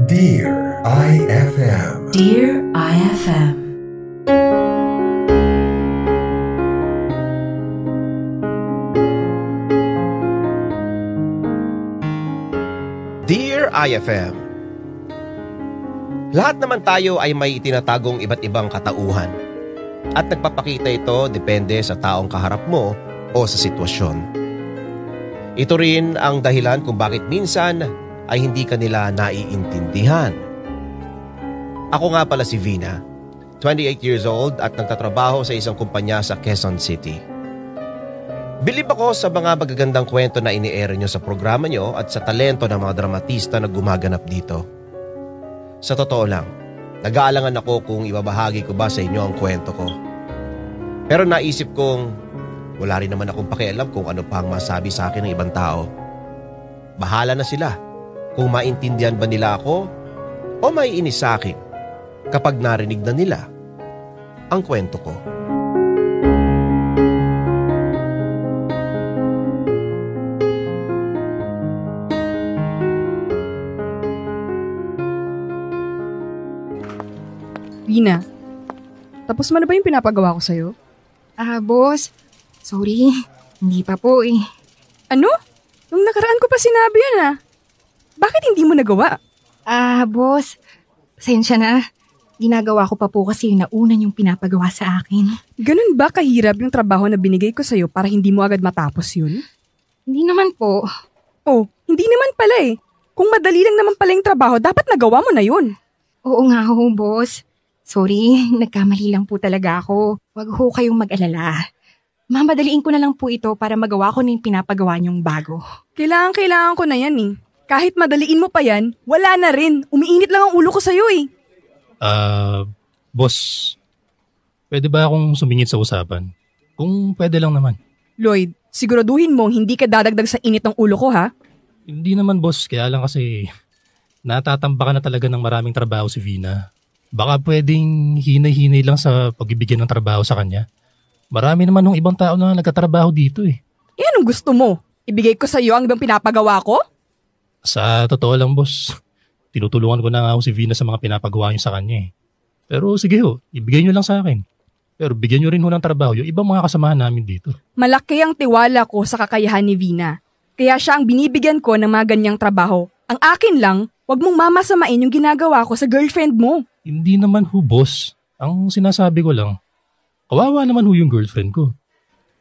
Dear IFM. Dear IFM. Dear IFM, lahat naman tayo ay may itinatagong iba't ibang katauhan. At nagpapakita ito depende sa taong kaharap mo o sa sitwasyon. Ito rin ang dahilan kung bakit minsan ay hindi ka nila naiintindihan. Ako nga pala si Vina, 28 years old at nagtatrabaho sa isang kumpanya sa Quezon City. Bilib ako sa mga magagandang kwento na ini-air nyo sa programa nyo at sa talento ng mga dramatista na gumaganap dito. Sa totoo lang, nag-aalangan ako kung ibabahagi ko ba sa inyo ang kwento ko. Pero naisip kong wala rin naman akong pakialam kung ano pa ang masabi sa akin ng ibang tao. Bahala na sila kung maintindihan ba nila ako o maiinis sa akin kapag narinig na nila ang kwento ko. Vina, tapos mo na ba yung pinapagawa ko sa'yo? Boss. Sorry, hindi pa po eh. Ano? Nung nakaraan ko pa sinabi yan ah. Bakit hindi mo nagawa? Boss, pasensya na. Ginagawa ko pa po kasi yung nauna yung pinapagawa sa akin. Ganun ba kahirap yung trabaho na binigay ko sa'yo para hindi mo agad matapos yun? Hindi naman po. Oh, hindi naman pala eh. Kung madali lang naman pala yung trabaho, dapat nagawa mo na yun. Oo nga ho, boss. Sorry, nagkamali lang po talaga ako. Wag ho kayong mag-alala. Mamadaliin ko na lang po ito para magawa ko na yung pinapagawa niyong bago. Kailangan ko na yan eh. Kahit madaliin mo pa yan, wala na rin. Umiinit lang ang ulo ko sa'yo eh. Boss, pwede ba akong sumingit sa usapan? Kung pwede lang naman. Lloyd, siguraduhin mong hindi ka dadagdag sa init ng ulo ko ha? Hindi naman boss, kaya lang kasi natatambakan na talaga ng maraming trabaho si Vina. Baka pwedeng hinay-hinay lang sa pagbibigyan ng trabaho sa kanya. Marami naman ng ibang tao na nagkatrabaho dito eh. Eh anong gusto mo? Ibigay ko sa'yo ang ibang pinapagawa ko? Sa totoo lang boss, tinutulungan ko na nga si Vina sa mga pinapagawa niyo sa kanya eh. Pero sige ho, ibigay niyo lang sa akin. Pero bigyan niyo rin ho ng trabaho yung ibang mga kasamahan namin dito. Malaki ang tiwala ko sa kakayahan ni Vina. Kaya siya ang binibigyan ko ng mga ganyang trabaho. Ang akin lang, wag mong mamasamain yung ginagawa ko sa girlfriend mo. Hindi naman ho boss. Ang sinasabi ko lang, kawawa naman ho yung girlfriend ko.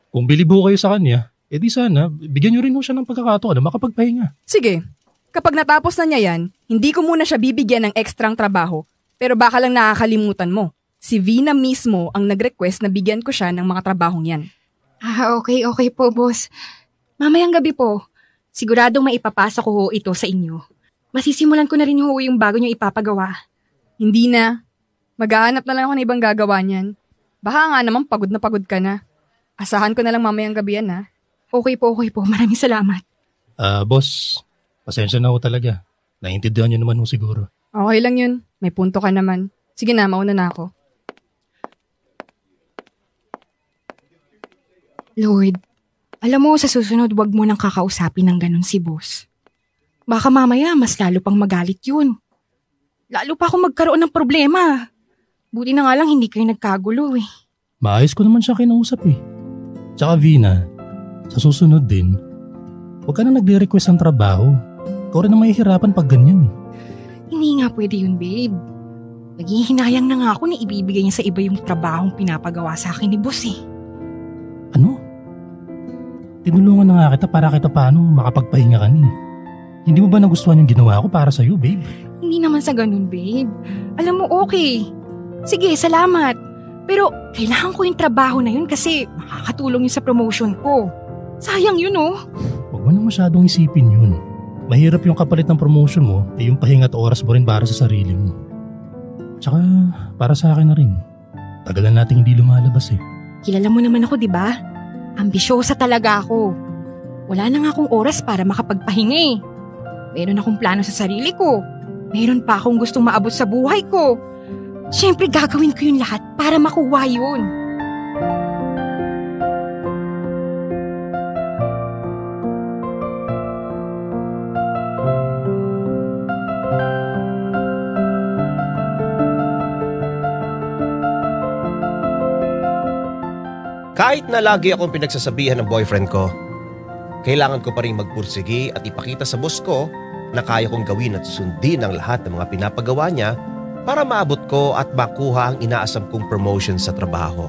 Kung bilib ho kayo sa kanya, edi sana bigyan niyo rin ho siya ng pagkakataon na makapagpahinga. Sige, kapag natapos na niya yan, hindi ko muna siya bibigyan ng ekstrang trabaho. Pero baka lang nakakalimutan mo. Si Vina mismo ang nag-request na bigyan ko siya ng mga trabahong yan. Okay po, boss. Mamayang gabi po, siguradong maipapasa ko ho ito sa inyo. Masisimulan ko na rin ho yung bago nyo ipapagawa. Hindi na. Maghahanap na lang ako ng ibang gagawa niyan. Baka nga naman pagod ka na. Asahan ko na lang mamayang gabi yan ha. Okay po. Maraming salamat. Boss, pasensya na ho talaga. Naiintindihan niyo naman ho siguro. Okay lang yun. May punto ka naman. Sige na, mauna na ako. Lloyd, alam mo sa susunod wag mo nang kakausapin ng ganun si boss. Baka mamaya mas lalo pang magalit yun. Lalo pa akong magkaroon ng problema. Buti na nga lang hindi kayo nagkagulo eh. Maayos ko naman siya kinausap eh. Tsaka Vina, sa susunod din, huwag ka na nagre-request ng trabaho. Ikaw rin na mahihirapan pag ganyan eh. Hindi nga pwede yun, babe. Naghihinayang na nga ako na ibibigay niya sa iba yung trabahong pinapagawa sa akin ni boss eh. Ano? Tinulungan na nga kita para kita paano makapagpahinga ka ni. Hindi mo ba nagustuhan yung ginawa ko para sa'yo, babe? Hindi naman sa ganun, babe. Alam mo, okay. Sige, salamat. Pero kailangan ko yung trabaho na yun kasi makakatulong yun sa promotion ko. Sayang yun, oh. Huwag mo na masyadong isipin yun. Mahirap yung kapalit ng promotion mo yung pahinga at oras mo rin para sa sarili mo. Tsaka para sa akin na rin. Tagalan natin hindi lumalabas eh. Kilala mo naman ako, di ba? Ambisyosa talaga ako. Wala na nga akong oras para makapagpahinga eh. Meron akong plano sa sarili ko. Meron pa akong gustong maabot sa buhay ko. Siyempre gagawin ko yung lahat para makuha yun. Kahit na lagi akong pinagsasabihan ng boyfriend ko, kailangan ko pa rin magpursigi at ipakita sa boss ko na kaya kong gawin at sundin ang lahat ng mga pinapagawa niya para maabot ko at makuha ang inaasam kong promotion sa trabaho.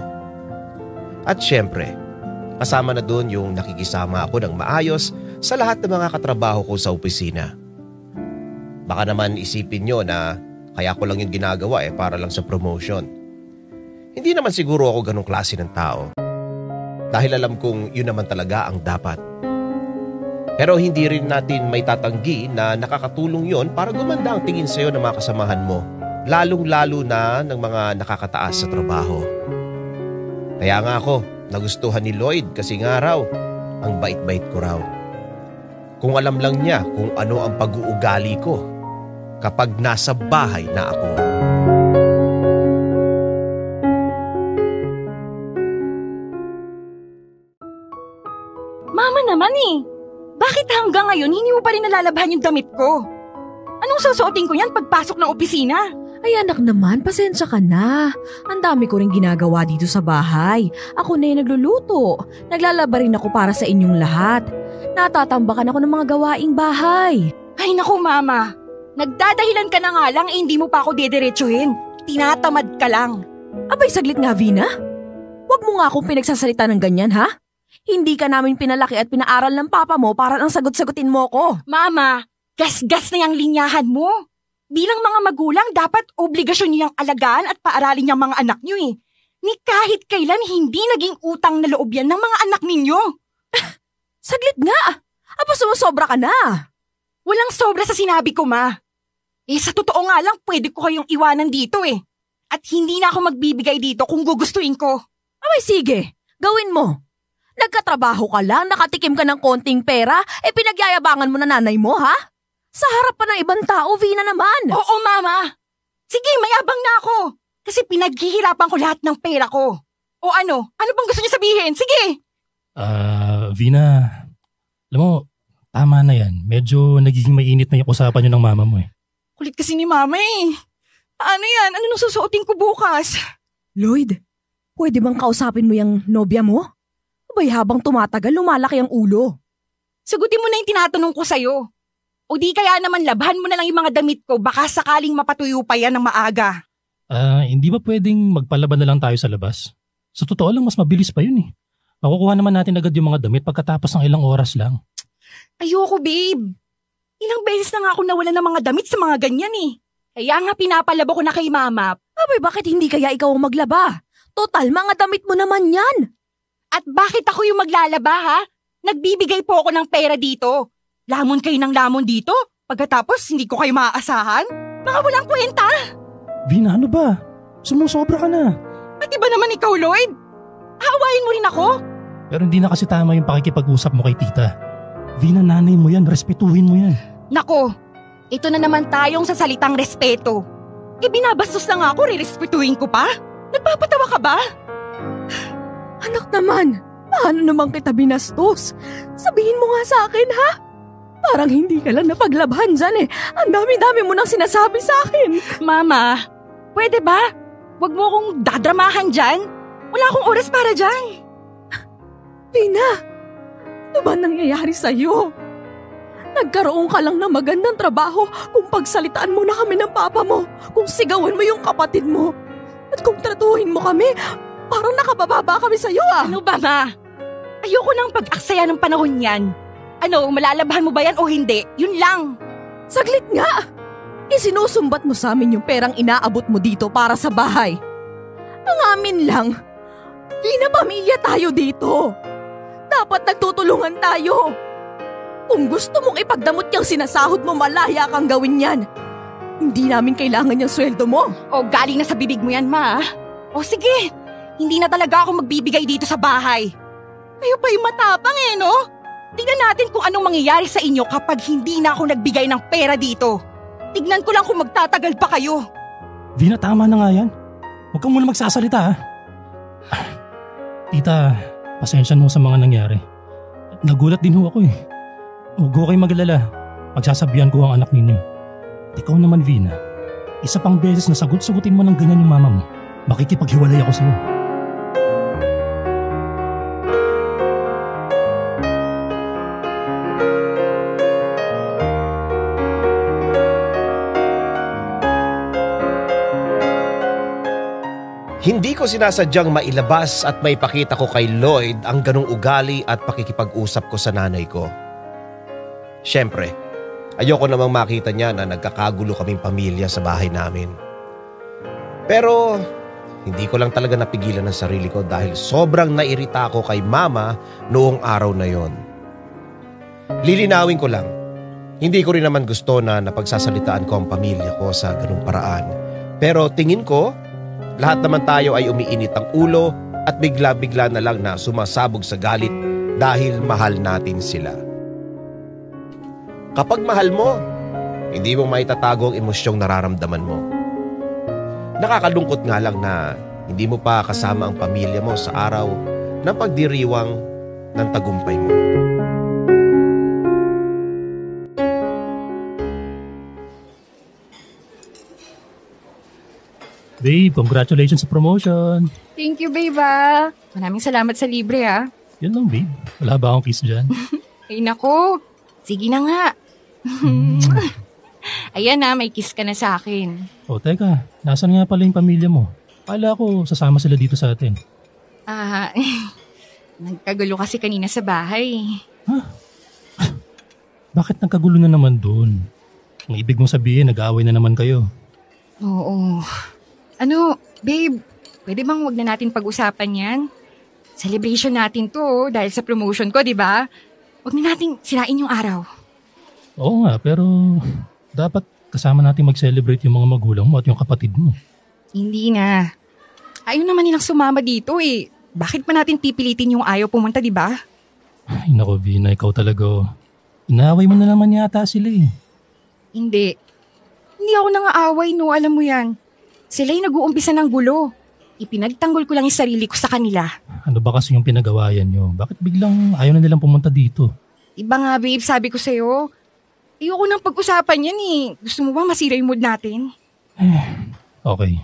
At syempre, kasama na doon yung nakikisama ako ng maayos sa lahat ng mga katrabaho ko sa opisina. Baka naman isipin nyo na kaya ko lang yung ginagawa para lang sa promotion. Hindi naman siguro ako ganong klase ng tao. Dahil alam kong yun naman talaga ang dapat. Pero hindi rin natin may tatanggi na nakakatulong yon para gumanda ang tingin sa'yo ng mga kasamahan mo. Lalong-lalo na ng mga nakakataas sa trabaho. Kaya nga ako nagustuhan ni Lloyd kasi nga raw, ang bait-bait ko raw. Kung alam lang niya kung ano ang pag-uugali ko kapag nasa bahay na ako. Mama naman bakit hanggang ngayon hindi mo pa rin nalalabhan yung damit ko? Anong susuotin ko yan pagpasok ng opisina? Ay anak naman, pasensya ka na. Ang dami ko rin ginagawa dito sa bahay. Ako na yung nagluluto. Naglalaba rin ako para sa inyong lahat. Natatambakan ako ng mga gawaing bahay. Ay naku mama, nagdadahilan ka na nga lang hindi mo pa ako dediretsuhin. Tinatamad ka lang. Abay saglit nga, Vina. Huwag mo nga akong pinagsasalita ng ganyan, ha? Hindi ka namin pinalaki at pinaaral ng papa mo para nang sagot-sagutin mo ko. Mama, gas-gas na yung linyahan mo. Bilang mga magulang, dapat obligasyon niyo yung alagaan at paaralin yung mga anak niyo Ni kahit kailan hindi naging utang na loob yan ng mga anak ninyo. Saglit nga! Aba sumusobra ka na! Walang sobra sa sinabi ko, ma. Sa totoo nga lang, pwede ko kayong iwanan dito At hindi na ako magbibigay dito kung gugustuhin ko. Abay sige, gawin mo. Nagkatrabaho ka lang, nakatikim ka ng konting pera, pinagyayabangan mo na nanay mo, ha? Sa harap pa ng ibang tao, Vina naman. Oo, mama. Sige, mayabang na ako. Kasi pinaghihirapan ko lahat ng pera ko. O ano? Ano bang gusto niyo sabihin? Sige. Vina, alam mo, tama na yan. Medyo nagiging mainit na yung usapan niyo ng mama mo Kulit kasi ni mama Paano yan? Ano nang susuotin ko bukas? Lloyd, pwede bang kausapin mo yung nobya mo? Abay habang tumatagal, lumalaki ang ulo. Sagutin mo na yung tinatanong ko sa'yo. O di kaya naman labhan mo na lang yung mga damit ko, baka sakaling mapatuyo pa yan ng maaga. Hindi ba pwedeng magpalaban na lang tayo sa labas? Sa totoo lang, mas mabilis pa yun Makukuha naman natin agad yung mga damit pagkatapos ng ilang oras lang. Ayoko, babe. Ilang beses na nga ako nawala ng mga damit sa mga ganyan Kaya nga pinapalabo ko na kay mama. Abay bakit hindi kaya ikaw ang maglaba? Total, mga damit mo naman yan. At bakit ako yung maglalaba, ha? Nagbibigay po ako ng pera dito. Lamon kayo ng lamon dito? Pagkatapos, hindi ko kayo maaasahan? Mga walang kwenta! Vina, ano ba? Sumusobra ka na. Pati ba naman ikaw, Lloyd? Haawain mo rin ako? Pero hindi na kasi tama yung pakikipag-usap mo kay tita. Vina, nanay mo yan. Respetuhin mo yan. Nako, ito na naman tayong sa salitang respeto. Binabastos na nga ako, rirespetuhin ko pa? Nagpapatawa ka ba? Anak naman, paano naman kita binastos? Sabihin mo nga sa akin, ha? Parang hindi ka lang napaglabhan dyan Ang dami-dami mo nang sinasabi sa akin. Mama, pwede ba? Huwag mo akong dadramahan dyan. Wala akong oras para dyan. Vina, ano ba nangyayari sa'yo? Nagkaroon ka lang ng magandang trabaho kung pagsalitaan mo na kami ng papa mo, kung sigawan mo yung kapatid mo, at kung tratuhin mo kami, parang nakabababa kami sa'yo Ano ba, ma? Ayoko nang pag-aksaya ng panahon yan. Ano, malalabhan mo ba yan o hindi? Yun lang. Saglit nga! Isinusumbat mo sa amin yung perang inaabot mo dito para sa bahay. Ang amin lang, pamilya tayo dito. Dapat nagtutulungan tayo. Kung gusto mong ipagdamot yung sinasahod mo, malaya kang gawin yan. Hindi namin kailangan yung sweldo mo. O galing na sa bibig mo yan, ma. O sige, hindi na talaga ako magbibigay dito sa bahay. Kayo pa yung matapang no? Tignan natin kung anong mangyayari sa inyo kapag hindi na ako nagbigay ng pera dito. Tignan ko lang kung magtatagal pa kayo. Vina, tama na nga yan. Huwag kang muna magsasalita Tita, pasensya mo sa mga nangyari. Nagulat din ho ako Huwag ko kayong mag-alala. Pagsasabihan ko ang anak ninyo. At ikaw naman, Vina, isa pang beses na sagot-sagutin mo ng ganyan yung mama mo, makikipaghiwalay ako sa'yo. Hindi ko sinasadyang mailabas at maipakita ko kay Lloyd ang ganong ugali at pakikipag-usap ko sa nanay ko. Siyempre, ayoko namang makita niya na nagkakagulo kaming pamilya sa bahay namin. Pero hindi ko lang talaga napigilan ang sarili ko dahil sobrang nairita ako kay mama noong araw na yon. Lilinawin ko lang, hindi ko rin naman gusto na napagsasalitaan ko ang pamilya ko sa ganung paraan. Pero tingin ko, lahat naman tayo ay umiinit ang ulo at bigla-bigla na lang na sumasabog sa galit dahil mahal natin sila. Kapag mahal mo, hindi mo maitatago ang emosyong nararamdaman mo. Nakakalungkot nga lang na hindi mo pa kasama ang pamilya mo sa araw ng pagdiriwang ng tagumpay mo. Babe, congratulations sa promotion. Thank you, babe. Maraming salamat sa libre, Yan lang, babe. Wala ba akong kiss dyan? Ay, nako. Sige na nga. Ayan may kiss ka na sa akin. Teka. Nasaan nga pala yung pamilya mo? Akala ko sasama sila dito sa atin. Nagkagulo kasi kanina sa bahay. Bakit nagkagulo na naman dun? Ang ibig mong sabihin, nag-aaway na naman kayo. Oo. Babe, pwede bang wag na natin pag-usapan yan? Celebration natin to dahil sa promotion ko, di ba? Wag na natin sirain yung araw. Oo nga, pero dapat kasama natin mag-celebrate yung mga magulang mo at yung kapatid mo. Hindi na. Ayaw naman nilang sumama dito eh. Bakit pa natin pipilitin yung ayaw pumunta, di ba? Ay nako, Vina, ikaw talaga. Inaaway mo na naman yata sila eh. Hindi. Hindi ako nangaaway, no, alam mo yan. Sila'y nag-uumpisa ng gulo. Ipinagtanggol ko lang yung sarili ko sa kanila. Ano ba kasi yung pinagawayan nyo? Bakit biglang ayaw na nilang pumunta dito? Iba nga, babe, sabi ko sa'yo. Ayoko nang pag-usapan yan eh. Gusto mo ba masira yung mood natin? Okay.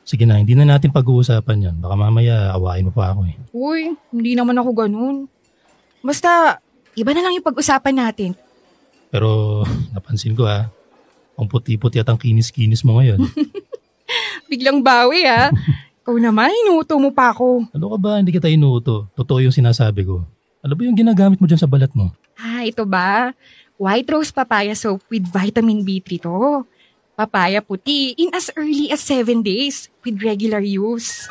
Sige na, hindi na natin pag-uusapan yan. Baka mamaya awain mo pa ako eh. Uy, hindi naman ako ganun. Basta, iba na lang yung pag-usapan natin. Pero napansin ko ang puti-puti at ang kinis-kinis mo ngayon. Biglang bawi Ikaw naman, inuuto mo pa ako. Ano ka ba? Hindi kita inuuto. Totoo yung sinasabi ko. Ano ba yung ginagamit mo dyan sa balat mo? Ito ba? White Rose Papaya Soap with vitamin B3 to. Papaya puti in as early as 7 days with regular use.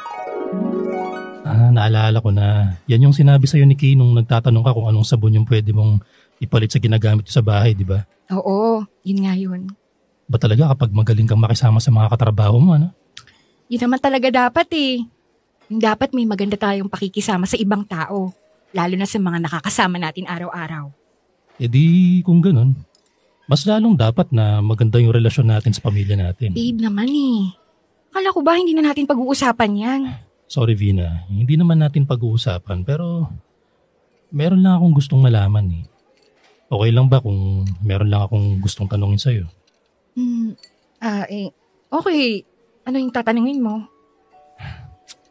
Naalala ko na. Yan yung sinabi sa'yo ni Kay nung nagtatanong ka kung anong sabon yung pwede mong ipalit sa ginagamit sa bahay, di ba? Oo, yun nga yun. Ba talaga kapag magaling kang makisama sa mga katrabaho mo, ano? Yun naman talaga dapat eh. Yung dapat may maganda tayong pakikisama sa ibang tao. Lalo na sa mga nakakasama natin araw-araw. E di kung ganun, mas lalong dapat na maganda yung relasyon natin sa pamilya natin. Babe naman eh. Akala ko ba hindi na natin pag-uusapan yan? Sorry Vina, hindi naman natin pag-uusapan pero meron lang akong gustong malaman eh. Okay lang ba kung meron lang akong gustong tanongin sa'yo? Okay. Ano yung tatanungin mo?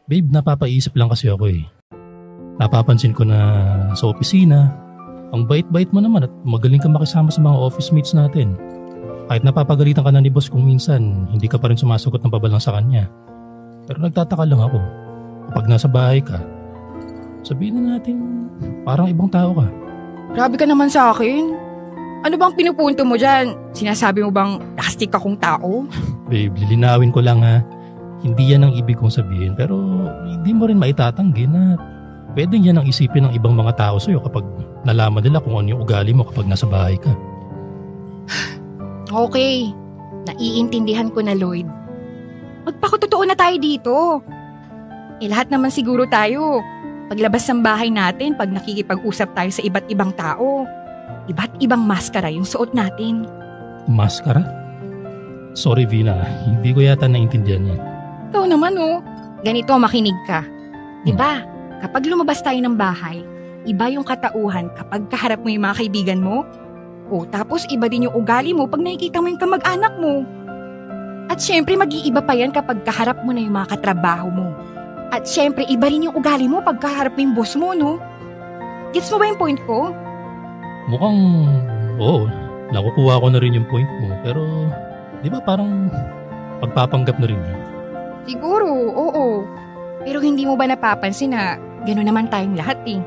Babe, napapaisip lang kasi ako eh. Napapansin ko na sa opisina, ang bait-bait mo naman at magaling ka makisama sa mga office mates natin. Kahit napapagalitan ka na ni boss kung minsan, hindi ka pa rin sumasagot ng pabalang sa kanya. Pero nagtataka lang ako, kapag nasa bahay ka, sabihin na natin parang ibang tao ka. Grabe ka naman sa akin. Ano bang pinupunto mo dyan? Sinasabi mo bang plastic akong tao? Babe, lilinawin ko lang hindi yan ang ibig kong sabihin pero hindi mo rin maitatanggi na pwedeng yan ang isipin ng ibang mga tao sa'yo kapag nalaman nila kung ano yung ugali mo kapag nasa bahay ka. Okay, naiintindihan ko na Lloyd. Magpakatotoo na tayo dito. Lahat naman siguro tayo. Paglabas ng bahay natin, pag nakikipag-usap tayo sa iba't ibang tao, iba't ibang maskara yung suot natin. Maskara? Sorry Vina, hindi ko yata naintindihan yan. Ikaw naman ganito makinig ka. Diba, kapag lumabas tayo ng bahay, iba yung katauhan kapag kaharap mo yung mga kaibigan mo. Tapos iba din yung ugali mo pag nakikita mo yung kamag-anak mo. At syempre mag-iiba pa yan kapag kaharap mo na yung mga katrabaho mo. At syempre iba rin yung ugali mo pag kaharap mo yung boss mo, no? Gets mo ba yung point ko? Mukhang, oo, nakukuha ko na rin yung point mo. Pero, di ba parang pagpapanggap na rin yun? Siguro, oo. Pero hindi mo ba napapansin na gano'n naman tayong lahat eh?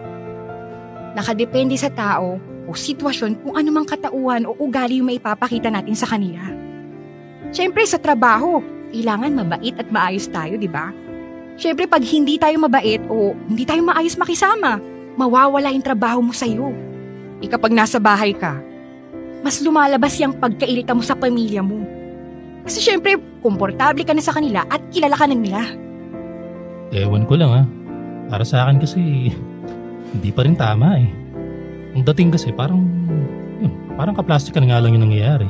Nakadepende sa tao o sitwasyon kung anumang katauhan o ugali yung maipapakita natin sa kanila. Siyempre sa trabaho, kailangan mabait at maayos tayo, di ba? Siyempre pag hindi tayo mabait o hindi tayo maayos makisama, mawawala yung trabaho mo sa'yo. Kapag nasa bahay ka, mas lumalabas yung pagkairita mo sa pamilya mo. Kasi siyempre, komportable ka na sa kanila at kilala ka na nila. Ewan ko lang Para sa akin kasi, hindi pa rin tama eh. Ang dating kasi parang kaplastikan nga lang yung nangyayari.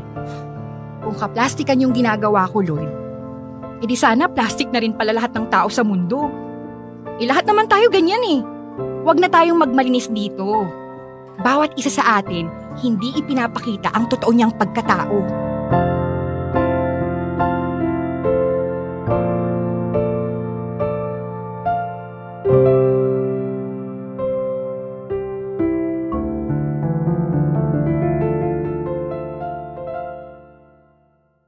Kung kaplastikan yung ginagawa ko, Lloyd, edi sana plastic na rin pala lahat ng tao sa mundo. Lahat naman tayo ganyan eh. Huwag na tayong magmalinis dito. Bawat isa sa atin, hindi ipinapakita ang totoo niyang pagkatao.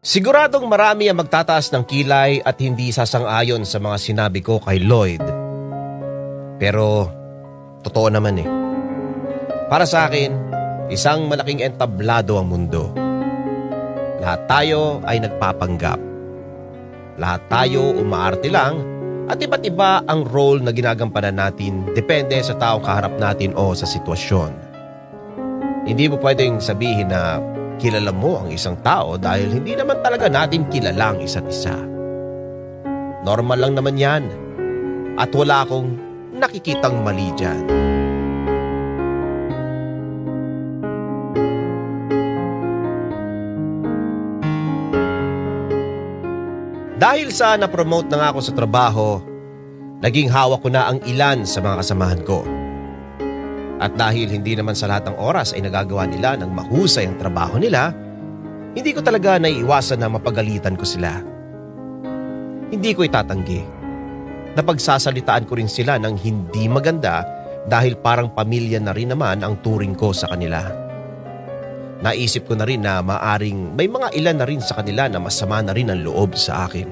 Siguradong marami ang magtataas ng kilay at hindi sasang-ayon sa mga sinabi ko kay Lloyd. Pero, totoo naman eh. Para sa akin, isang malaking entablado ang mundo. Lahat tayo ay nagpapanggap. Lahat tayo umaarte lang at iba't iba ang role na ginagampanan natin depende sa taong kaharap natin o sa sitwasyon. Hindi mo pwedeng sabihin na kilala mo ang isang tao dahil hindi naman talaga natin kilala ang isa't isa. Normal lang naman yan at wala akong nakikitang mali dyan. Dahil sa na-promote na nga ako sa trabaho, naging hawak ko na ang ilan sa mga kasamahan ko. At dahil hindi naman sa lahat ng oras ay nagagawa nila ng mahusay ang trabaho nila, hindi ko talaga naiiwasan na mapagalitan ko sila. Hindi ko itatanggi. Napagsasalitaan ko rin sila ng hindi maganda dahil parang pamilya na rin naman ang turing ko sa kanila. Naisip ko na rin na maaring may mga ilan na rin sa kanila na masama na rin ang loob sa akin.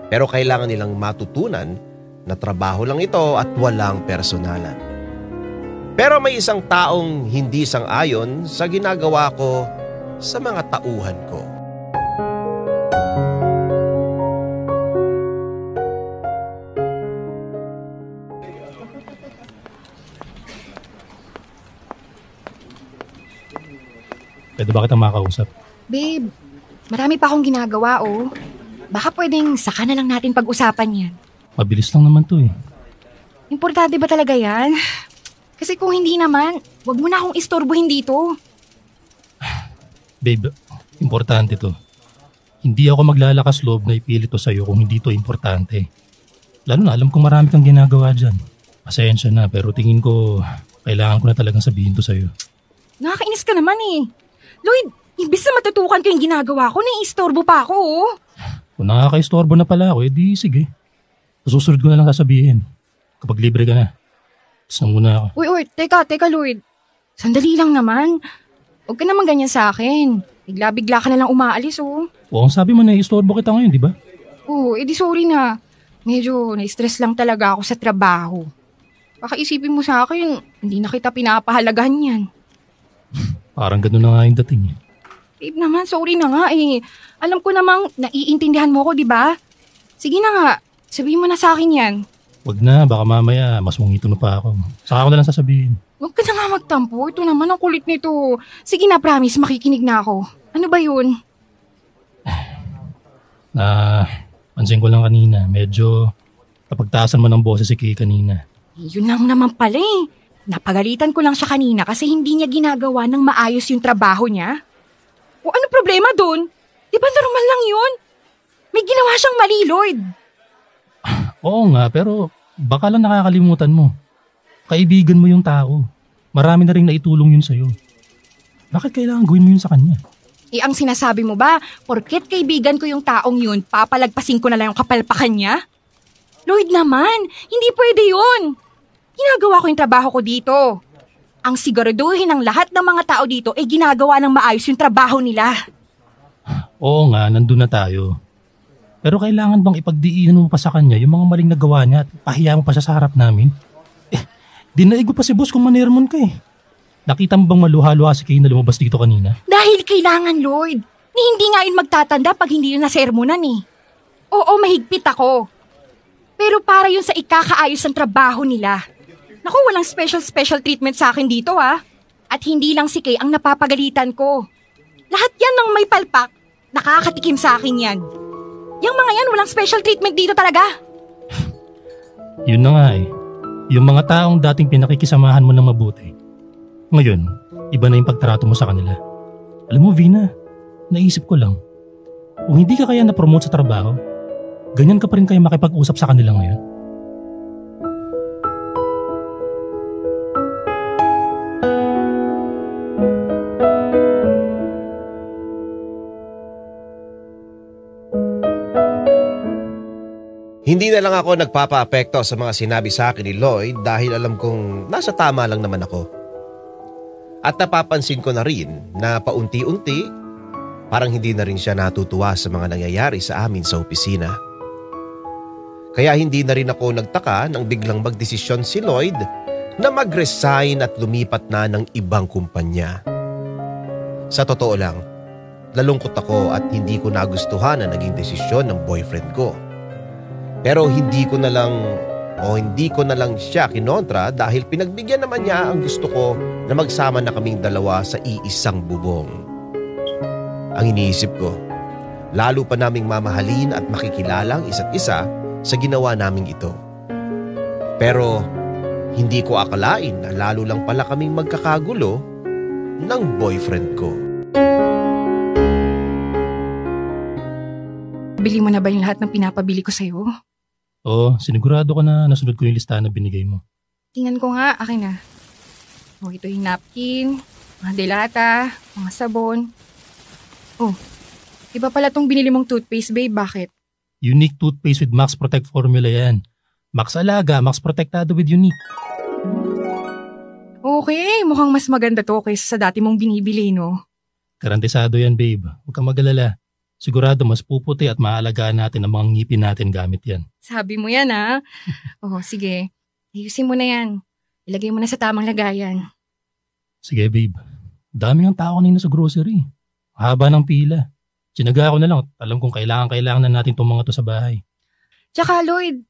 Pero kailangan nilang matutunan na trabaho lang ito at walang personalan. Pero may isang taong hindi sang-ayon sa ginagawa ko sa mga tauhan ko. Pwede ba kitang makausap? Babe, marami pa akong ginagawa oh. Baka pwedeng saka na lang natin pag-usapan yan. Mabilis lang naman to eh. Importante ba talaga yan? Kasi kung hindi naman, wag mo na akong istorbohin dito. Babe, importante to. Hindi ako maglalakas loob na ipilit to sa'yo kung hindi to importante. Lalo na alam kong marami kang ginagawa dyan. Pasensya na pero tingin ko kailangan ko na talagang sabihin to sa'yo. Nakakainis ka naman eh. Lloyd, imbis na matutukan ko yung ginagawa ko, naiistorbo pa ako oh. Kung nakaka-istorbo na pala ako, edi sige. Susunod ko na lang sasabihin. Kapag libre ka na. Tapos na muna ako. Uy, teka Lloyd. Sandali lang naman. Huwag ka naman ganyan sa akin. Bigla-bigla ka na lang umaalis oh. O ang sabi mo na istorbo kita ngayon, di ba? Oo, edi sorry na. Medyo na-stress lang talaga ako sa trabaho. Baka isipin mo sa akin, hindi na kita pinapahalagahan yan. Parang gano'n na nga yung dating eh. Babe naman, sorry na nga eh. Alam ko namang naiintindihan mo ko, di ba? Sige na nga, sabihin mo na sa akin yan. Wag na, baka mamaya mas mungito na pa ako. Saka ko na lang sasabihin. Huwag ka na nga magtampo, ito naman ang kulit nito. Sige na, promise, makikinig na ako. Ano ba yun? Pansin ko lang kanina, medyo napagtaasan mo ng boses si Kay kanina. Yun lang naman pala eh. Napagalitan ko lang siya kanina kasi hindi niya ginagawa ng maayos yung trabaho niya. O ano problema doon? Di ba normal lang yun? May ginawa siyang mali, Lloyd. Oo nga, pero baka lang nakakalimutan mo. Kaibigan mo yung tao. Marami na rin naitulong yun sa'yo. Bakit kailangan gawin mo yun sa kanya? Eh ang sinasabi mo ba, porket kaibigan ko yung taong yun, papalagpasin ko na lang yung kapalpakan niya? Lloyd naman, hindi pwede yun. Ginagawa ko yung trabaho ko dito. Ang siguraduhin ng lahat ng mga tao dito ay ginagawa ng maayos yung trabaho nila. Oo nga, nandun na tayo. Pero kailangan bang ipagdiinan mo pa sa kanya yung mga maling nagawa niya at pahiya mo pa siya sa harap namin? Dinaigo pa si boss kung manermon ka eh. Nakita mo bang maluha-luha si Kay na lumabas dito kanina? Dahil kailangan, Lloyd. Ni hindi nga yun magtatanda pag hindi yun nasermonan eh. Oo, mahigpit ako. Pero para yun sa ikakaayos ng trabaho nila. Naku, walang special treatment sa akin dito ha. At hindi lang si Kay ang napapagalitan ko. Lahat yan ng may palpak, nakakatikim sa akin yan. Yang mga yan, walang special treatment dito talaga. Yun na nga eh. Yung mga taong dating pinakikisamahan mo ng mabuti. Ngayon, iba na yung pagtrato mo sa kanila. Alam mo, Vina, naisip ko lang. Kung hindi ka kaya na-promote sa trabaho, ganyan ka pa rin kaya makipag-usap sa kanila ngayon. Hindi na lang ako nagpapa-apekto sa mga sinabi sa akin ni Lloyd dahil alam kong nasa tama lang naman ako. At napapansin ko na rin na paunti-unti, parang hindi na rin siya natutuwa sa mga nangyayari sa amin sa opisina. Kaya hindi na rin ako nagtaka nang biglang magdesisyon si Lloyd na mag-resign at lumipat na ng ibang kumpanya. Sa totoo lang, nalungkot ako at hindi ko nagustuhan ang naging desisyon ng boyfriend ko. Pero hindi ko na lang siya kinontra dahil pinagbigyan naman niya ang gusto ko na magsama na kaming dalawa sa iisang bubong. Ang iniisip ko, lalo pa naming mamahalin at makikilala ang isa't isa sa ginawa naming ito. Pero hindi ko akalain na lalo lang pala kaming magkakagulo ng boyfriend ko. Bili mo na ba yung lahat ng pinapabili ko sa'yo? Oo, sinigurado ko na nasunod ko yung listahan na binigay mo. Tingnan ko nga, akin na. Oh, ito yung napkin, mga delata, mga sabon. Oh, iba pala tong binili mong toothpaste, babe. Bakit? Unique toothpaste with Max Protect formula yan. Max Alaga, Max Protectado with Unique. Okay, mukhang mas maganda to kaysa sa dati mong binibili, no? Garantisado yan, babe. Huwag kang mag-alala. Sigurado mas puputi at maalagaan natin ang mga ngipin natin gamit yan. Sabi mo yan, ha? Oh, sige. Ayusin mo na yan. Ilagay mo na sa tamang lagayan. Sige, babe. Daming ang tao kanina sa grocery. Haba ng pila. Sinaga ko na lang. Alam kong kailangan na natin itong mga to sa bahay. Tsaka, Lloyd,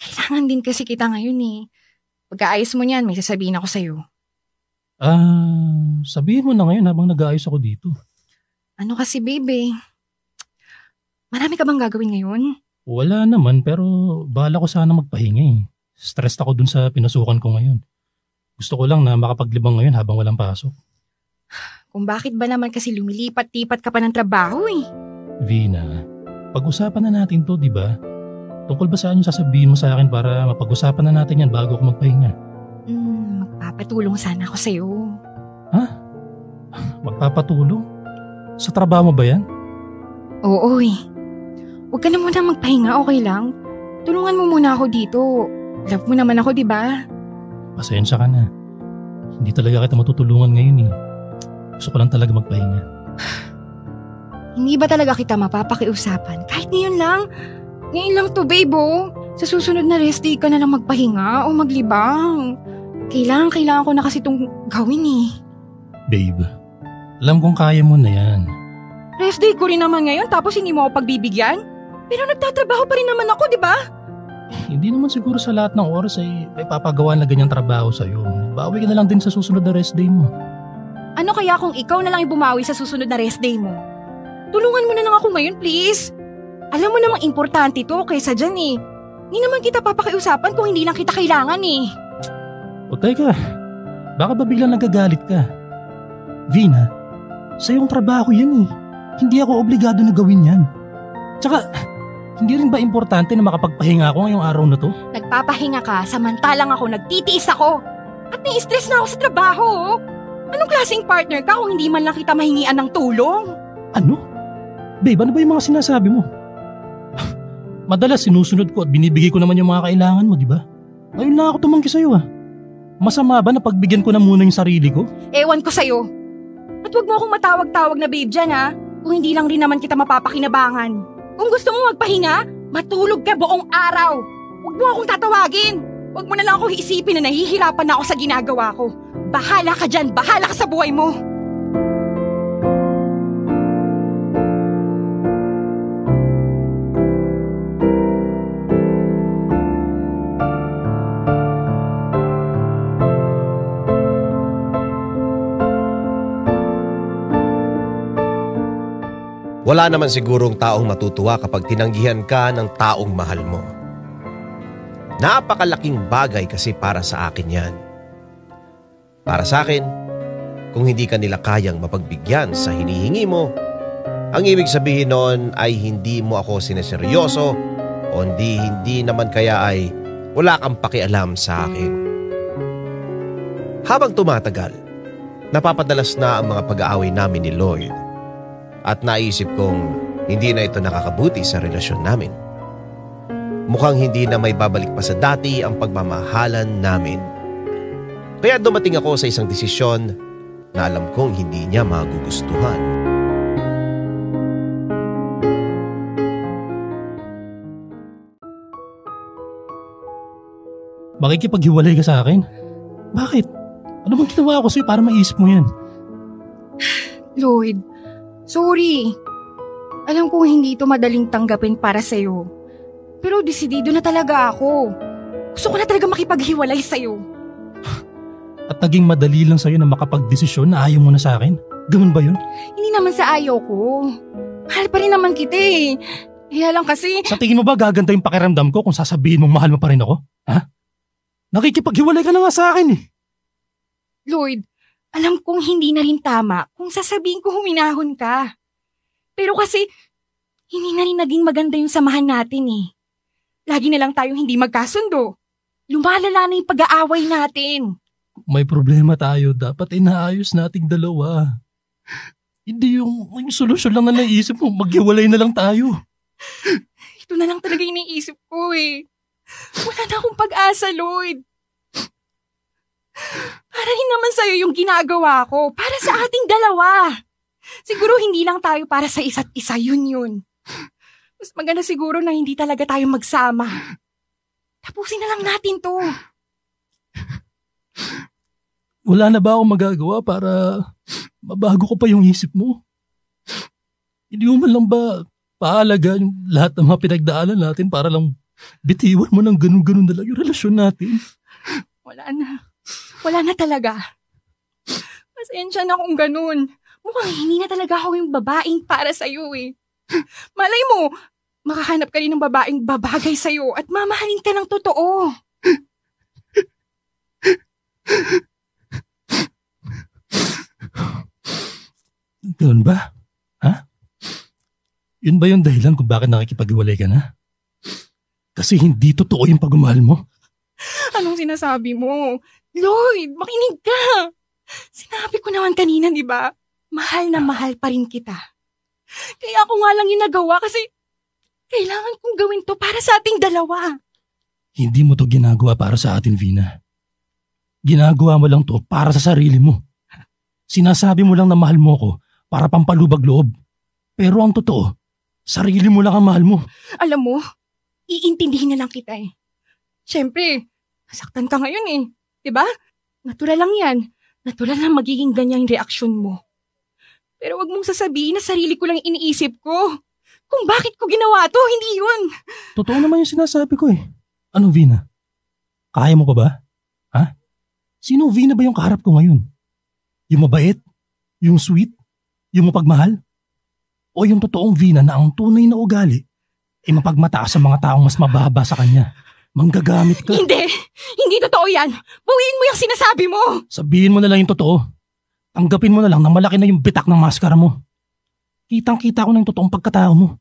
kailangan din kasi kita ngayon eh. Pagkaayos mo niyan, may sasabihin ako sa'yo. Sabihin mo na ngayon habang nag-aayos ako dito. Ano kasi, babe? Marami ka bang gagawin ngayon? Wala naman, pero bahala ko sana magpahinga eh. Stressed ako dun sa pinasukan ko ngayon. Gusto ko lang na makapaglibang ngayon habang walang pasok. Kung bakit ba naman kasi lumilipat-lipat ka pa ng trabaho eh. Vina, pag-usapan na natin to, di ba? Tungkol ba saan yung sasabihin mo sa akin para mapag-usapan na natin yan bago ako magpahinga? Magpapatulong sana ako sa'yo. Ha? Magpapatulong? Sa trabaho mo ba yan? Oo eh. Huwag ka na muna magpahinga, okay lang? Tulungan mo muna ako dito. Love mo naman ako, di ba? Pasensya ka na. Hindi talaga kita matutulungan ngayon eh. Gusto ko lang talaga magpahinga. Hindi ba talaga kita mapapakiusapan? Kahit ngayon lang. Ngayon lang to, babe, oh. Sa susunod na rest day ka na lang magpahinga o maglibang. Kailangan ko na kasi itong gawin eh. Babe, alam kong kaya mo na yan. Rest day ko rin naman ngayon tapos hindi mo ako pagbibigyan? Pero nagtatrabaho pa rin naman ako, di ba? Hindi naman siguro sa lahat ng oras ay papagawa na ganyang trabaho sa'yo. Bawi ka na lang din sa susunod na rest day mo. Ano kaya kung ikaw na lang bumawi sa susunod na rest day mo? Tulungan mo na lang ako ngayon, please. Alam mo namang importante to kaysa dyan eh. Hindi naman kita papakiusapan kung hindi lang kita kailangan eh. O teka, baka ba biglang nagagalit ka? Vina, sa iyong trabaho yan eh. Hindi ako obligado na gawin yan. Tsaka, hindi rin ba importante na makapagpahinga ako ngayong araw na to? Nagpapahinga ka samantalang ako nagtitiis ako. At nai-stress na ako sa trabaho. Anong klaseng partner ka kung hindi man lang kita mahingian ng tulong? Ano? Babe, ano ba yung mga sinasabi mo? Madalas sinusunod ko at binibigay ko naman yung mga kailangan mo, di ba? Ngayon lang ako tumanggi sa'yo ah. Masama ba na pagbigyan ko na muna yung sarili ko? Ewan ko sa'yo. At huwag mo akong matawag-tawag na babe dyan ha. Kung hindi lang rin naman kita mapapakinabangan. Kung gusto mo magpahinga, matulog ka buong araw. Huwag mo akong tatawagin. Huwag mo na lang akong isipin na nahihirapan na ako sa ginagawa ko. Bahala ka dyan, bahala ka sa buhay mo. Wala naman sigurong taong matutuwa kapag tinanggihan ka ng taong mahal mo. Napakalaking bagay kasi para sa akin yan. Para sa akin, kung hindi ka nila kayang mapagbigyan sa hinihingi mo, ang ibig sabihin noon ay hindi mo ako sineseryoso o hindi naman kaya ay wala kang pakialam sa akin. Habang tumatagal, napapadalas na ang mga pag-aaway namin ni Lloyd. At naisip kong hindi na ito nakakabuti sa relasyon namin. Mukhang hindi na may babalik pa sa dati ang pagmamahalan namin. Kaya dumating ako sa isang desisyon na alam kong hindi niya magugustuhan. Makikipaghiwalay ka sa akin? Bakit? Ano bang ginawa ko sa'yo para maisip mo yan? Lloyd, sorry. Alam kong hindi ito madaling tanggapin para sa'yo. Pero desidido na talaga ako. Gusto ko na talaga makipaghiwalay sa'yo. At naging madali lang sa'yo na makapagdesisyon na ayaw mo na sa akin? Ganun ba yun? Hindi naman sa ayaw ko. Mahal pa rin naman kita eh. Kaya lang kasi… Sa tingin mo ba gaganda yung pakiramdam ko kung sasabihin mong mahal mo pa rin ako? Ha? Nakikipaghiwalay ka na nga sa akin eh. Lloyd, alam kong hindi na rin tama kung sasabihin ko huminahon ka. Pero kasi, hindi na rin naging maganda yung samahan natin eh. Lagi na lang tayong hindi magkasundo. Lumalala na yung pag-aaway natin. May problema tayo, dapat inaayos nating dalawa. Hindi yung solusyon lang na naisip mo, maghiwalay na lang tayo. Ito na lang talaga yung naisip ko eh. Wala na akong pag-asa, Lloyd. Para rin naman sa'yo yung ginagawa ko. Para sa ating dalawa. Siguro hindi lang tayo para sa isa't isa, yun. Mas maganda siguro na hindi talaga tayo magsama. Tapusin na lang natin to. Wala na ba akong magagawa para mabago ko pa yung isip mo? Hindi mo man lang ba paalaga yung lahat ng mga pinagdaanan natin para lang bitiwan mo ng ganun-ganun na lang yung relasyon natin? Wala na talaga. Pasensya na kung ganun. Mukhang hindi na talaga ako yung babaeng para sa'yo eh. Malay mo, makahanap ka rin ng babaeng babagay sa'yo at mamahalin ka ng totoo. Ganun ba? Ha? Yun ba yung dahilan kung bakit nakikipag-iwalay ka na? Kasi hindi totoo yung pagmamahal mo? Anong sinasabi mo? Lloyd, makinig ka! Sinabi ko naman kanina, di ba? Mahal na mahal pa rin kita. Kaya ako nga lang yung nagawa kasi kailangan kong gawin to para sa ating dalawa. Hindi mo to ginagawa para sa atin, Vina. Ginagawa mo lang to para sa sarili mo. Sinasabi mo lang na mahal mo ko para pampalubag loob. Pero ang totoo, sarili mo lang ang mahal mo. Alam mo, iintindihin na lang kita eh. Siyempre, nasaktan ka ngayon eh. Diba? Natural lang yan. Natural lang magiging ganyan yung reaksyon mo. Pero wag mong sasabihin na sarili ko lang iniisip ko. Kung bakit ko ginawa to, hindi yun. Totoo naman yung sinasabi ko eh. Ano, Vina? Kaya mo pa ba? Ha? Sino Vina ba yung kaharap ko ngayon? Yung mabait? Yung sweet? Yung mapagmahal? O yung totoong Vina na ang tunay na ugali ay mapagmataas sa mga taong mas mababa sa kanya? Manggagamit ka? Hindi! Hindi totoo yan! Bawiin mo yung sinasabi mo! Sabihin mo na lang yung totoo. Tanggapin mo na lang na malaki na yung bitak ng maskara mo. Kitang-kita ko na yung totoong pagkatao mo.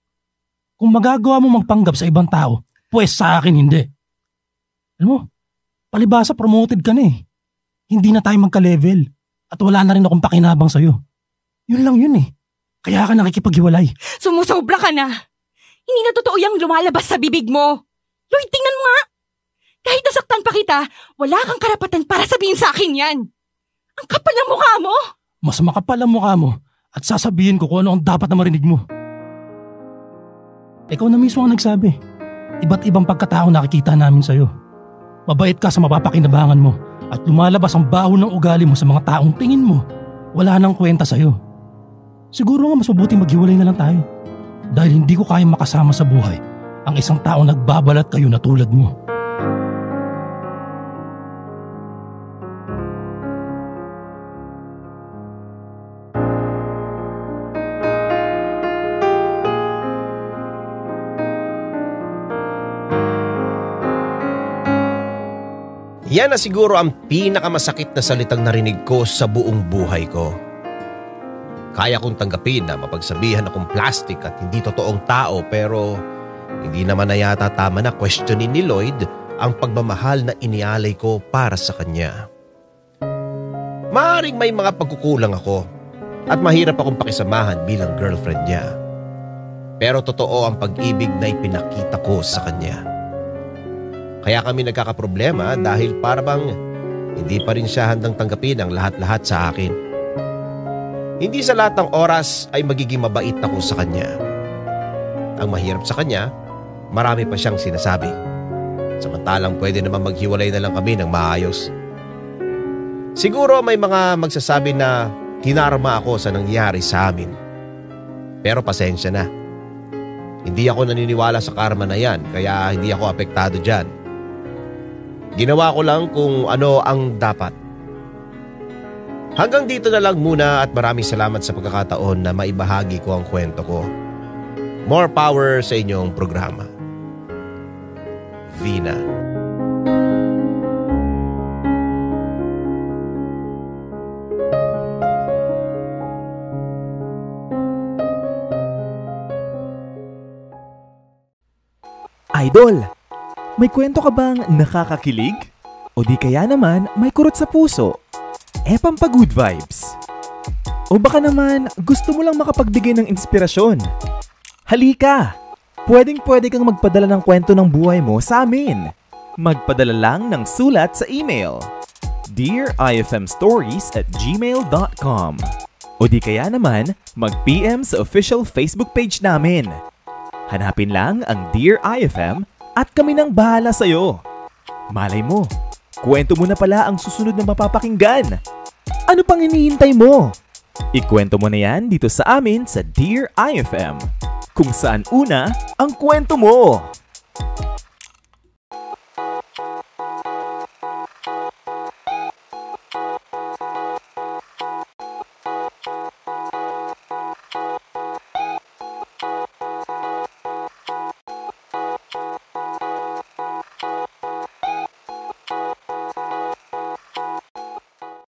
Kung magagawa mo magpanggap sa ibang tao, pues sa akin hindi. Alam mo, palibasa promoted ka na eh. Hindi na tayo magka-level at wala na rin akong pakinabang sa'yo. Yun lang yun eh. Kaya ka nakikipaghiwalay. Sumusobra ka na. Hindi na totoo yung lumalabas sa bibig mo. Lloyd, tingnan mo nga. Kahit nasaktan pa kita, wala kang karapatan para sabihin sa akin yan. Ang kapal ng mukha mo. Mas makapal ang mukha mo at sasabihin ko kung ano ang dapat na marinig mo. Ikaw na mismo ang nagsabi. Iba't ibang pagkatao nakikita namin sa'yo. Mabait ka sa mapapakinabangan mo at lumalabas ang baho ng ugali mo sa mga taong tingin mo wala nang kwenta sa'yo. Siguro nga mas mabuti maghiwalay na lang tayo. Dahil hindi ko kayang makasama sa buhay ang isang taong nagbabalat kayo na tulad mo. Yan na siguro ang pinakamasakit na salitang narinig ko sa buong buhay ko. Kaya kong tanggapin na mapagsabihan akong plastic at hindi totoong tao, pero hindi naman na yata tama na questionin ni Lloyd ang pagmamahal na inialay ko para sa kanya. Maaaring may mga pagkukulang ako at mahirap akong pakisamahan bilang girlfriend niya. Pero totoo ang pag-ibig na ipinakita ko sa kanya. Kaya kami nagkakaproblema dahil parang hindi pa rin siya handang tanggapin ang lahat-lahat sa akin. Hindi sa lahat ng oras ay magiging mabait ako sa kanya. Ang mahirap sa kanya, marami pa siyang sinasabi. Samantalang pwede naman maghiwalay na lang kami ng maayos. Siguro may mga magsasabi na kinarma ako sa nangyari sa amin. Pero pasensya na. Hindi ako naniniwala sa karma na yan, kaya hindi ako apektado dyan. Ginawa ko lang kung ano ang dapat. Hanggang dito na lang muna at maraming salamat sa pagkakataon na maibahagi ko ang kwento ko. More power sa inyong programa. Vina. Idol, may kwento ka bang nakakakilig? O di kaya naman may kurot sa puso? Pampagood vibes. O baka naman gusto mo lang makapagbigay ng inspirasyon? Halika! Pwedeng-pwede kang magpadala ng kwento ng buhay mo sa amin. Magpadala lang ng sulat sa email dearifmstories@gmail.com. O di kaya naman mag-PM sa official Facebook page namin. Hanapin lang ang Dear IFM at kami nang bahala sa'yo. Malay mo, kwento mo na pala ang susunod na mapapakinggan. Ano pang hinihintay mo? Ikwento mo na yan dito sa amin sa Dear IFM, kung saan una ang kwento mo.